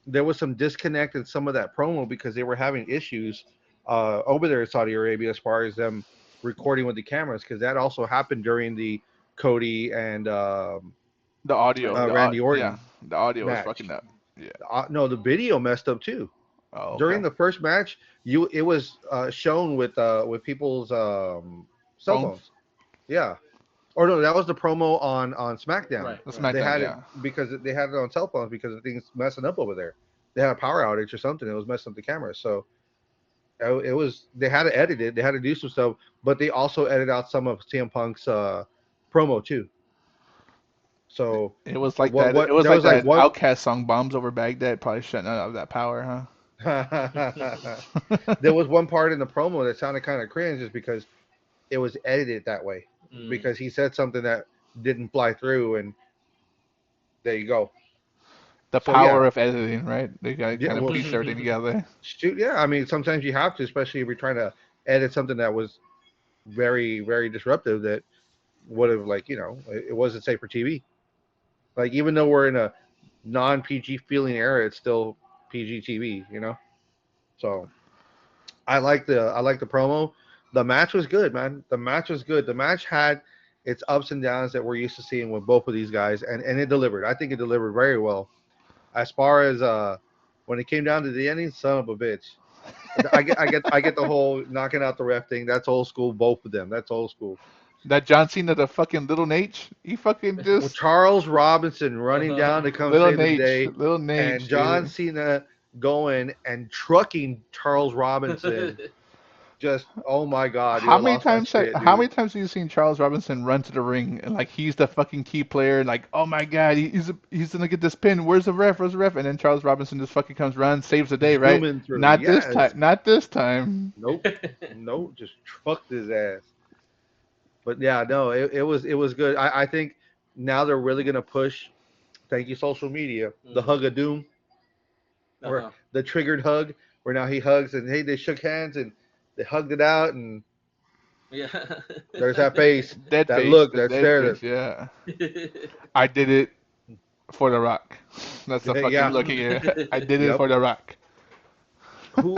there was some disconnect in some of that promo because they were having issues over there in Saudi Arabia as far as them recording with the cameras because that also happened during the Cody and The audio, Randy yeah, Orton the audio was match. fucking up. Yeah. No, the video messed up too. Oh, During okay. the first match, it was shown with people's cell Phones, phones. Yeah. Or no, that was the promo on SmackDown. Right, the right. They SmackDown, had it yeah. because they had it on cell phones because the thing's messing up over there. They had a power outage or something. It was messing up the camera. So it was they had to edit it. They had to do some stuff, but they also edited out some of CM Punk's promo too. So It was like that. It what was there like was like that one. Outcast song, "Bombs Over Baghdad," probably shutting out of that power, There huh? was one part in the promo that sounded kind of cringe, just because it was edited that way. Mm. Because he said something that didn't fly through, and there you go. The So yeah, power of editing, right? They got yeah. kind of Well, piece everything together. shoot, yeah. I mean, sometimes you have to, especially if you're trying to edit something that was very, very disruptive. That would have, like, it wasn't safe for TV. Like, even though we're in a non PG feeling era, it's still PG TV. So I like the promo. The match was good, man. The match was good. The match had its ups and downs that we're used to seeing with both of these guys, and it delivered. I think it delivered very well. As far as when it came down to the ending, son of a bitch. I get the whole knocking out the ref thing. That's old school. Both of them. That's old school. That John Cena, the fucking little Nate, he fucking Well, just Charles Robinson running down to come little save the Nate, day, little and Nate, John dude. Cena going and trucking Charles Robinson. Just, oh my god, dude, I lost my shit, How dude. many times have you seen Charles Robinson run to the ring and like he's the fucking key player and like, oh my god, he's gonna get this pin. Where's the ref? Where's the ref? And then Charles Robinson just fucking comes run, saves the day, right? Zooming through, Not this yes. time. Not this time. Nope, nope, just trucked his ass. But yeah, no, it was good. I think now they're really gonna push. Thank you, social media. The Mm. hug of doom, or Uh-huh. the triggered hug, where now he hugs and hey, they shook hands and they hugged it out, and Yeah. there's that face, Dead that face. look, The that dead stare. face. Yeah. I did it for The Rock. That's the There, fucking yeah, look here. I did it yep. for The Rock. Who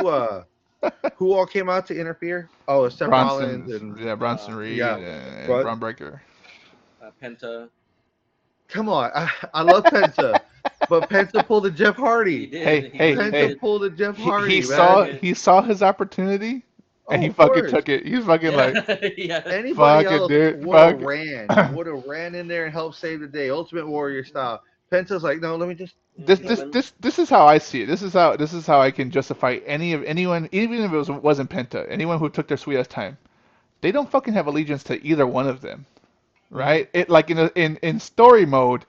who all came out to interfere? Oh, it's Seth Rollins Bronson, and yeah, Bronson yeah, Reed and but Braun Breaker. Penta. come on, I love Penta, but Penta pulled a Jeff He Hardy. did. Hey, He hey, really Penta hey. did. pulled a Jeff He Hardy, saw man. Second. he saw his opportunity and Oh, he of fucking course. took it. He's fucking like, Yeah. Yeah. Anybody fuck it, else dude. would have Fuck ran, it. in there and helped save the day, Ultimate Warrior style. Penta's like, no, let me just, this No, this let me. this this is how I see it. This is how I can justify anyone, even if wasn't Penta, anyone who took their sweet ass time. They don't fucking have allegiance to either one of them, Hmm. right? It like in story mode,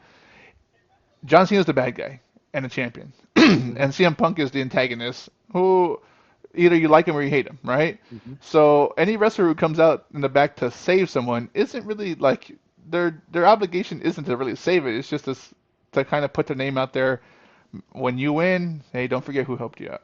John Cena's the bad guy and the champion, hmm and CM Punk is the antagonist who either you like him or you hate him, right? hmm So any wrestler who comes out in the back to save someone isn't really like their obligation isn't to really save it. It's just to kind of put their name out there. When you win, hey, don't forget who helped you out.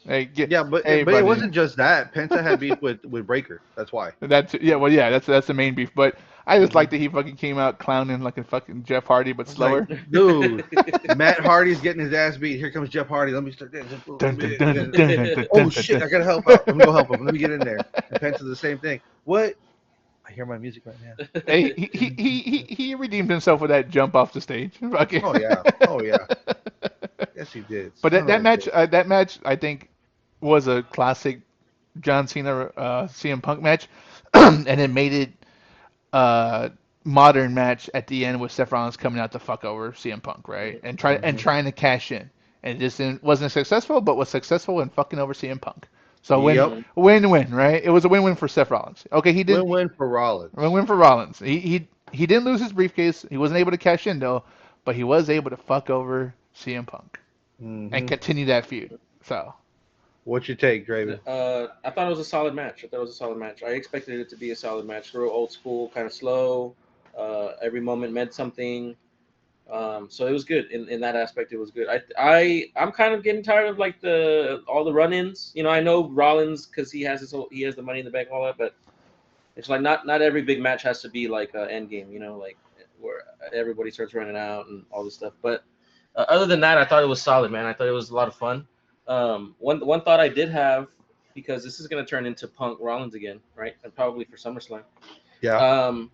Hey, Yeah, hey, but it buddy. wasn't just that. Penta had beef with Breaker. That's why. That's yeah, well, yeah, that's the main beef. But I just Hmm like that he fucking came out clowning like a fucking Jeff Hardy, but I was like, slower. dude, Matt Hardy's getting his ass beat. Here comes Jeff Hardy. Let me start this. Dun, dun, dun, And, dun, dun, dun, oh dun, dun, shit, dun. I gotta help out. Let me go help him. Let me get in there. And Penta's the same thing. What? I hear my music right now. Hey, he redeemed himself with that jump off the stage. Fucking. Oh yeah. Oh yeah. Yes, he did. But Son of a bitch. that match, I think, was a classic John Cena CM Punk match, and it made it uh, modern match at the end with Seth Rollins coming out to fuck over CM Punk, right? And Hmm trying to cash in, and it just wasn't successful, but was successful in fucking over CM Punk. So Yep. win, right? It was a win-win for Seth Rollins. Okay, he didn't Win-win for Rollins. win for Rollins. He didn't lose his briefcase. He wasn't able to cash in though, but he was able to fuck over CM Punk and Hmm continue that feud. So What's your take, Draven? I thought it was a solid match. I thought it was a solid match. I expected it to be a solid match. Real old school, kind of slow. Every moment meant something. So it was good in that aspect. It was good. I'm kind of getting tired of like the all the run-ins. You know, I know Rollins because he has the Money in the Bank and all that, but it's like not every big match has to be like an end game. You know, like where everybody starts running out and all this stuff. But other than that, I thought it was solid, man. I thought it was a lot of fun. One thought I did have, because this is going to turn into Punk Rollins again, right? And probably for SummerSlam. Yeah. Um,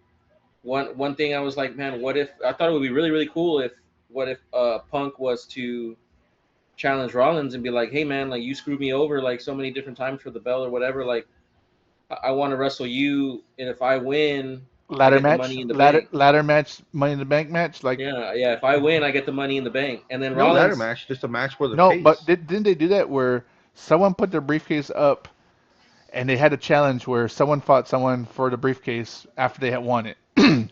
one thing I was like, man, what if I thought it would be really really cool if what if Punk was to challenge Rollins and be like, hey man, like you screwed me over like so many different times for the belt or whatever. Like I want to wrestle you, and if I win, I get the money in the bank. ladder match, Money in the Bank match, like Yeah, yeah. If I win, I get the money in the bank. And then No ladder Rollins, match, just a match for the no, but pace. didn't they do that where someone put their briefcase up and they had a challenge where someone fought someone for the briefcase after they had won it,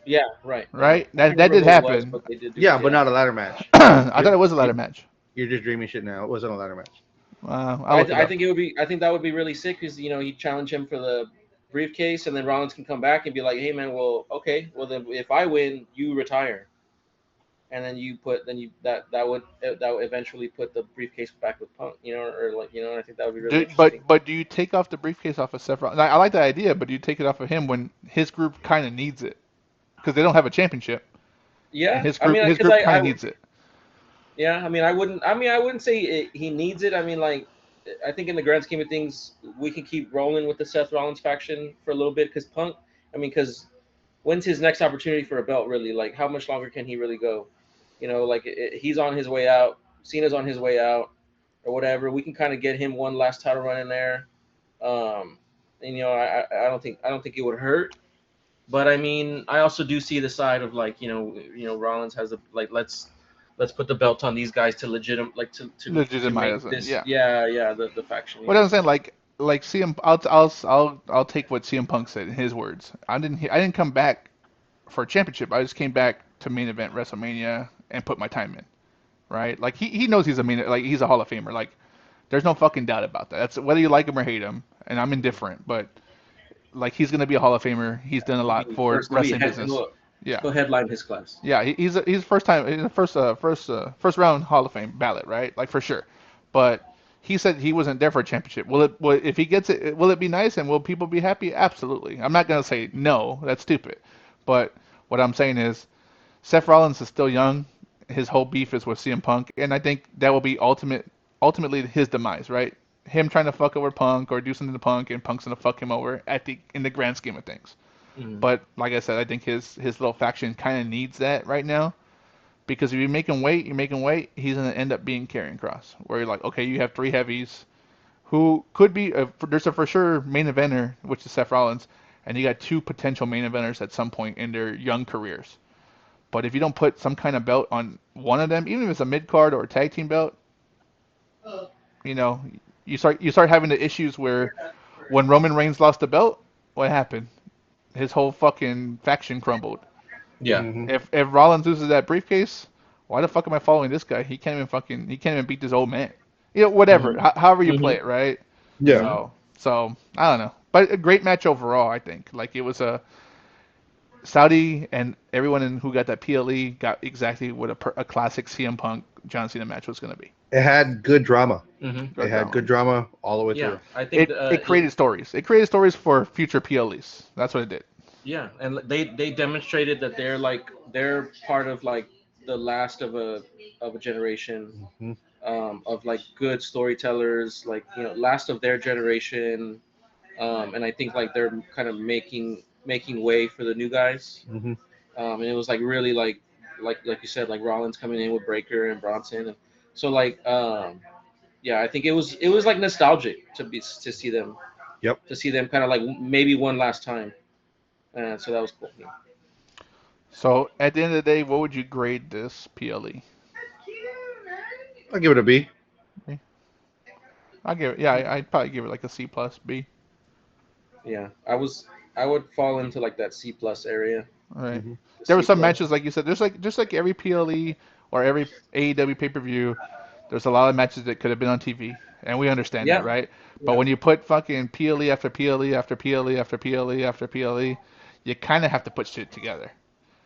yeah, right, right. right? I can't That remember did who it was, happen. but they did do Yeah, that. but Yeah. not a ladder match. I You're, thought it was a ladder you- match. you're just dreaming shit now. It wasn't a ladder match. I'll look it I up. think it would be. I think that would be really sick because you challenge him for the briefcase, and then Rollins can come back and be like, "Hey, man, well, okay, well then if I win, you retire." And then you put then you that would eventually put the briefcase back with Punk, or like I think that would be really interesting. But do you take off the briefcase off of Seth Rollins? I like that idea, but do you take it off of him when his group kind of needs it because they don't have a championship and Yeah, I mean, his because group kind of needs it. yeah, I mean, I wouldn't say he needs it. I mean, like, I think in the grand scheme of things, we can keep rolling with the Seth Rollins faction for a little bit because Punk. I mean, because when's his next opportunity for a belt? Really, like, how much longer can he really go? Like he's on his way out. Cena's on his way out, or whatever. We can kind of get him one last title run in there. Um, and I don't think it would hurt. But I mean, I also do see the side of like Rollins has a like let's put the belt on these guys to to Legitimize make it, this yeah. the faction. What I'm saying, like CM, I'll take what CM Punk said in his words. I didn't come back for a championship. I just came back to main event WrestleMania and put my time in, right? Like he knows he's a Hall of Famer. Like there's no fucking doubt about that. That's whether you like him or hate him, and I'm indifferent, but like he's gonna be a Hall of Famer. He's done a He'll lot be for first. wrestling business. Yeah, He'll headline his class. yeah. He's first time in the first round Hall of Fame ballot, right? Like for sure. But he said he wasn't there for a championship. If he gets it, will it be nice and will people be happy? Absolutely. I'm not gonna say no. That's stupid. But what I'm saying is Seth Rollins is still young. His whole beef is with CM Punk, and I think that will be ultimately his demise, right? Him trying to fuck over Punk or do something to Punk, and Punk's gonna fuck him over in the grand scheme of things. Mm-hmm. But like I said, I think his little faction kind of needs that right now because if you make him wait, he's gonna end up being Karrion Cross, where you're like, okay, you have three heavies who could be there's a for sure main eventer, which is Seth Rollins, and you got two potential main eventers at some point in their young careers. But if you don't put some kind of belt on one of them, even if it's a mid card or a tag team belt, you know, you start having the issues where when Roman Reigns lost the belt, what happened? His whole fucking faction crumbled. Yeah. Hmm If Rollins loses that briefcase, why the fuck am I following this guy? He can't even beat this old man. Whatever. Mm-hmm. However you play Mm-hmm. it, right? Yeah. Mm-hmm. So I don't know. But a great match overall, I think. Like it was a Saudi and everyone who got that PLE got exactly what a classic CM Punk John Cena match was going to be. It had good drama. Hmm. It Good had drama. good drama all the way Yeah, through. I think It created stories. It created stories for future PLEs. That's what it did. yeah, and they demonstrated that they're part of like the last of a generation Hmm. of like good storytellers, like last of their generation. And I think like they're kind of making way for the new guys. Hmm. And it was like really like you said, like Rollins coming in with Breaker and Bronson, and so like yeah, I think it was like nostalgic Yep. to see them kind of like maybe one last time, and so that was cool. Yeah. So at the end of the day, what would you grade this PLE? I'll give it a B. I give it, yeah, I'd probably give it like a C plus B. Yeah, I would fall into like that C plus area, All right. Hmm. There were C some plus. matches like you said. There's like just like every PLE or every AEW pay per view. There's a lot of matches that could have been on TV, and we understand that, Yeah, right? But yeah, when you put fucking PLE after PLE after PLE after PLE after PLE, you kind of have to put shit together.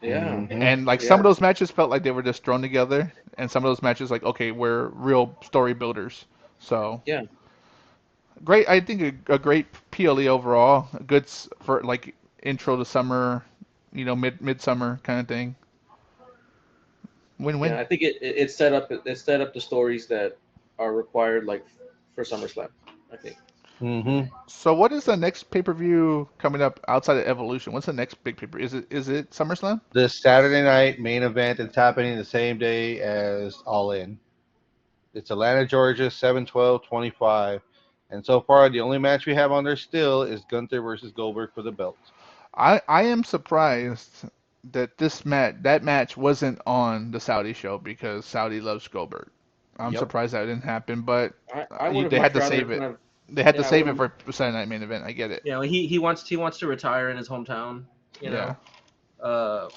yeah, Hmm. And like some of yeah, those matches felt like they were just thrown together, and some of those matches like okay, we're real story builders. So yeah, great, I think a great PLE overall, a good for like intro to summer, midsummer kind of thing. Win win. yeah. I think it set up the stories that are required like for SummerSlam. I think. Hmm. So what is the next pay per view coming up outside of Evolution? What's the next big pay per? Is it SummerSlam? This Saturday night main event is happening the same day as All In. It's Atlanta, Georgia, 7/12/25. And so far, the only match we have on there still is Gunther versus Goldberg for the belt. I am surprised that that match wasn't on the Saudi show because Saudi loves Goldberg. I'm Yep. surprised that didn't happen, but I would have they had much to rather save it. kind of They had to yeah I would save it have for Saturday Night Main Event. I get it. he wants to retire in his hometown. You Yeah. know. Uh,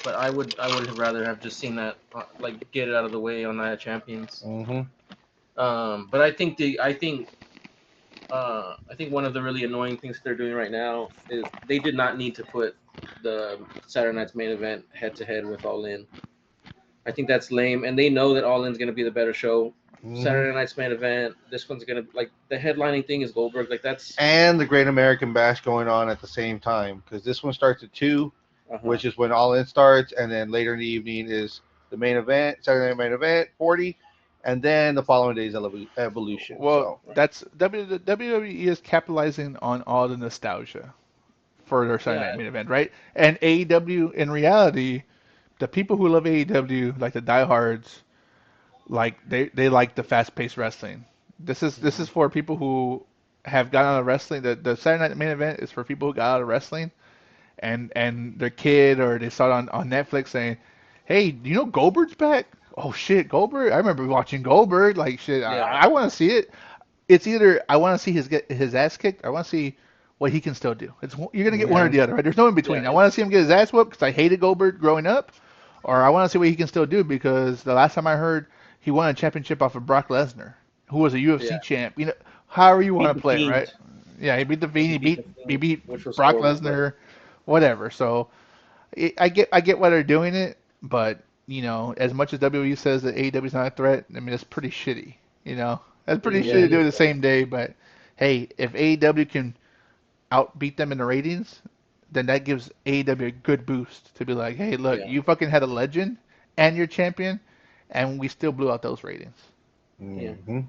but I would have rather have just seen that like get it out of the way on Night of Champions. Hmm. But I think one of the really annoying things they're doing right now is they did not need to put the Saturday Night's main event head to head with All In. I think that's lame, and they know that All In's going to be the better show. Hmm. Saturday Night's main event. This one's gonna like the headlining thing is Goldberg. Like that's And the Great American Bash going on at the same time because this one starts at 2, uh huh. which is when All In starts. And then later in the evening is the main event, Saturday Night Main Event, 40. And then the following day is Evolution. Well, So, that's WWE is capitalizing on all the nostalgia for their Saturday Night Yeah, Main Event, right? And AEW, in reality, the people who love AEW, like the diehards, like they like the fast-paced wrestling. This is for people who have gotten out of wrestling. The Saturday Night Main Event is for people who got out of wrestling and their kid or they saw it on Netflix saying, "Hey, do you know Goldberg's back? Oh shit, Goldberg! I remember watching Goldberg. Like shit, yeah, I want to see it. It's either I want to see his ass kicked, or I want to see what he can still do. You're gonna get one or yeah, the other, right? There's no in yeah. between. I want to It's see him get his ass whooped because I hated Goldberg growing up, or I want to see what he can still do because the last time I heard he won a championship off of Brock Lesnar, who was a UFC yeah. champ. However you want Beat to the play it, right? Fiend. Yeah, he beat the Fiend. He He beat the beat he Fiend, beat which was Brock horrible, but Lesnar, whatever. So I get why they're doing it, but as much as WWE says that AEW is not a threat, I mean it's pretty shitty. That's pretty yeah, shitty to it do it is. the same day. But hey, if AEW can outbeat them in the ratings, then that gives AEW a good boost to be like, hey, look, Yeah, you fucking had a legend and you're champion, and we still blew out those ratings. yeah. hmm.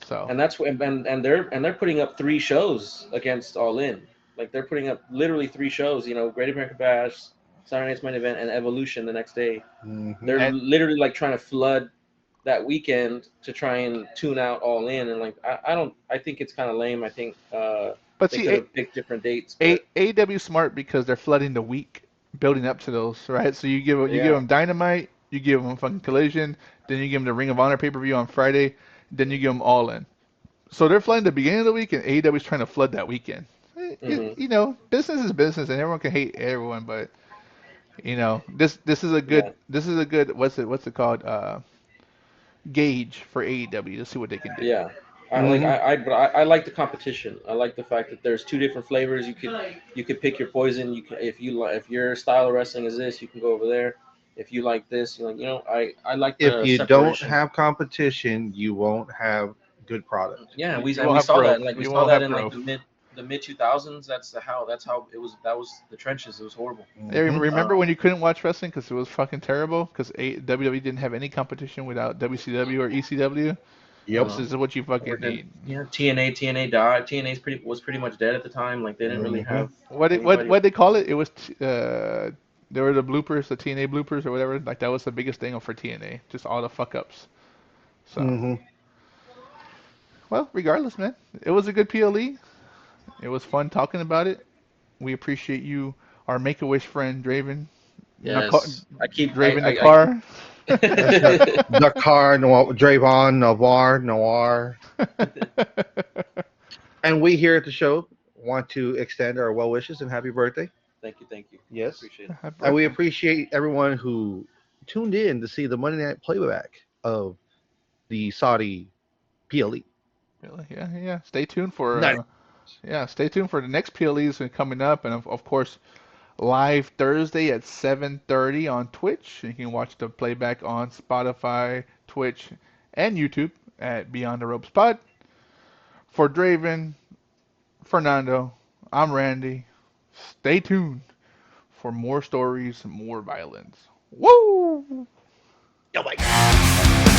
So And that's when and they're putting up three shows against All In. Like they're putting up literally three shows. Great American Bash, Saturday Night's Main Event, and Evolution the next day. Hmm. They're and literally like trying to flood that weekend to try and tune out All In, and like I don't I think it's kind of lame. I think but they see, could have picked different dates, but AEW smart because they're flooding the week building up to those, right? So you give yeah, them Dynamite, you give them fucking Collision, then you give them the Ring of Honor pay per view on Friday, then you give them All In. So they're flooding the beginning of the week, and AEW is trying to flood that weekend. hmm Business is business, and everyone can hate everyone, but this is a yeah, good what's it called gauge for AEW to see what they can do. yeah. I like Hmm. I like the competition. I like the fact that there's two different flavors. You could pick your poison. You can if your style of wrestling is this, you can go over there. If you like this, you like I like If the you don't separation. have competition, you won't have good product. Yeah, You we won't have saw that growth. and like we You saw won't that have in like growth. the mid 2000s. That's how it was. That was the trenches. It was horrible. Hey, Hmm. remember Um, when you couldn't watch wrestling because it was fucking terrible? Because WWE didn't have any competition without WCW or ECW. Yep. This is what you or fucking then need. yeah, TNA died. TNA's pretty was pretty much dead at the time. Like they didn't really Hmm. have What anybody. what they call it? It was there were the bloopers, the TNA bloopers or whatever. Like that was the biggest thing for TNA. Just all the fuck ups. So Hmm. well, regardless, man, it was a good PLE. It was fun talking about it. We appreciate you, our Make a Wish friend Draven, Yes, I keep Draven I Nakar. Dakar, Noir, Draven, Navarre, Noir. And we here at the show want to extend our well wishes and happy birthday. thank you. I Yes. appreciate it. Happy And we birthday. appreciate everyone who tuned in to see the Monday Night Playback of the Saudi PLE. Really? Yeah, yeah. Stay tuned for Nice. stay tuned for the next PLEs coming up, and of course live Thursday at 7:30 on Twitch. You can watch the playback on Spotify, Twitch, and YouTube at Beyond the Ropes Pod. For Draven, Fernando, I'm Randy. Stay tuned for more stories, more violence. Woo! Oh my God.